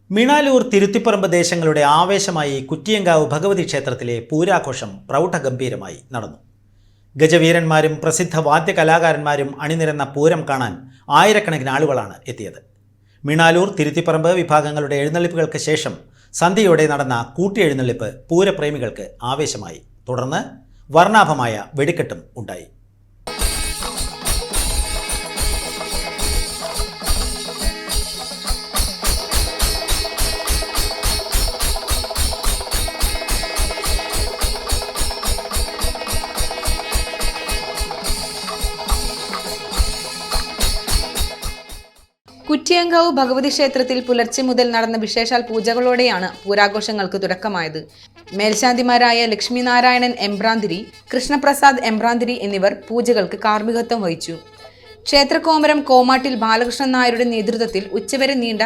മിണാലൂർ തിരുത്തിപ്പറമ്പ് ദേശങ്ങളുടെ ആവേശമായി കുറ്റിയങ്കാവ് ഭഗവതി ക്ഷേത്രത്തിലെ പൂരാഘോഷം പ്രൗഢഗംഭീരമായി നടന്നു. ഗജവീരന്മാരും പ്രസിദ്ധ വാദ്യകലാകാരന്മാരും അണിനിരന്ന പൂരം കാണാൻ ആയിരക്കണക്കിന് ആളുകളാണ് എത്തിയത്. മിണാലൂർ തിരുത്തിപ്പറമ്പ് വിഭാഗങ്ങളുടെ എഴുന്നള്ളിപ്പുകൾക്ക് ശേഷം സന്ധ്യയോടെ നടന്ന കൂട്ടിയെഴുന്നള്ളിപ്പ് പൂരപ്രേമികൾക്ക് ആവേശമായി. തുടർന്ന് വർണ്ണാഭമായ വെടിക്കെട്ടും ഉണ്ടായി. കുറ്റിയങ്കാവ് ഭഗവതി ക്ഷേത്രത്തിൽ പുലർച്ചെ മുതൽ നടന്ന വിശേഷാൽ പൂജകളോടെയാണ് പൂരാഘോഷങ്ങൾക്ക് തുടക്കമായത്. മേൽശാന്തിമാരായ ലക്ഷ്മിനാരായണൻ എംബ്രാന്തിരി, കൃഷ്ണപ്രസാദ് എംബ്രാന്തിരി എന്നിവർ പൂജകൾക്ക് കാർമ്മികത്വം വഹിച്ചു. ക്ഷേത്രകോമരം കോമാട്ടിൽ ബാലകൃഷ്ണൻ നായരുടെ നേതൃത്വത്തിൽ ഉച്ചവരെ നീണ്ട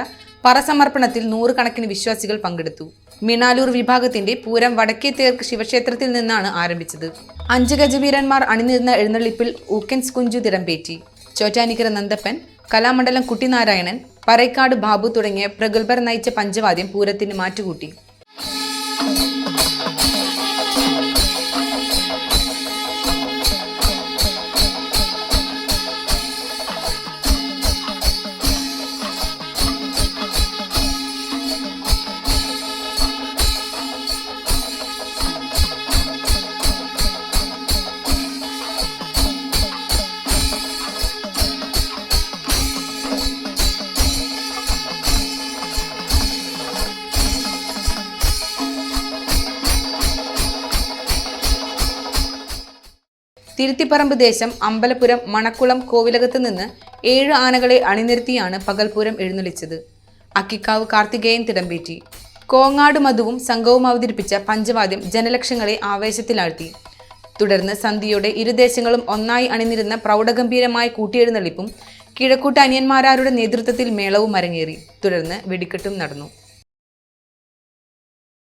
പറസമർപ്പണത്തിൽ നൂറുകണക്കിന് വിശ്വാസികൾ പങ്കെടുത്തു. മിണാലൂർ വിഭാഗത്തിന്റെ പൂരം വടക്കേ തേർക്ക് ശിവക്ഷേത്രത്തിൽ നിന്നാണ് ആരംഭിച്ചത്. 5 ഗജവീരന്മാർ അണിനിരുന്ന എഴുന്നള്ളിപ്പിൽ ഊക്കൻസ് കുഞ്ചു തിടമ്പേറ്റി. ചോറ്റാനിക്കര നന്ദപ്പൻ, കലാമണ്ഡലം കുട്ടിനാരായണൻ, പറയ്ക്കാട് ബാബു തുടങ്ങിയ പ്രഗത്ഭർ നയിച്ച പഞ്ചവാദ്യം പൂരത്തിന് മാറ്റുകൂട്ടി. തിരുത്തിപ്പറമ്പ് ദേശം അമ്പലപുരം മണക്കുളം കോവിലകത്ത് നിന്ന് 7 ആനകളെ അണിനിരത്തിയാണ് പകൽപൂരം എഴുന്നള്ളിച്ചത്. അക്കിക്കാവ് കാർത്തികേയൻ തിടമ്പേറ്റി. കോങ്ങാട് മധുവും സംഘവും അവതരിപ്പിച്ച പഞ്ചവാദ്യം ജനലക്ഷങ്ങളെ ആവേശത്തിലാഴ്ത്തി. തുടർന്ന് സന്ധ്യയോടെ ഇരുദേശങ്ങളും ഒന്നായി അണിനിരുന്ന പ്രൗഢഗംഭീരമായ കൂട്ടിയെഴുന്നള്ളിപ്പും കിഴക്കൂട്ട് അനിയന്മാരാരുടെ നേതൃത്വത്തിൽ മേളവും അരങ്ങേറി. തുടർന്ന് വെടിക്കെട്ടും നടന്നു.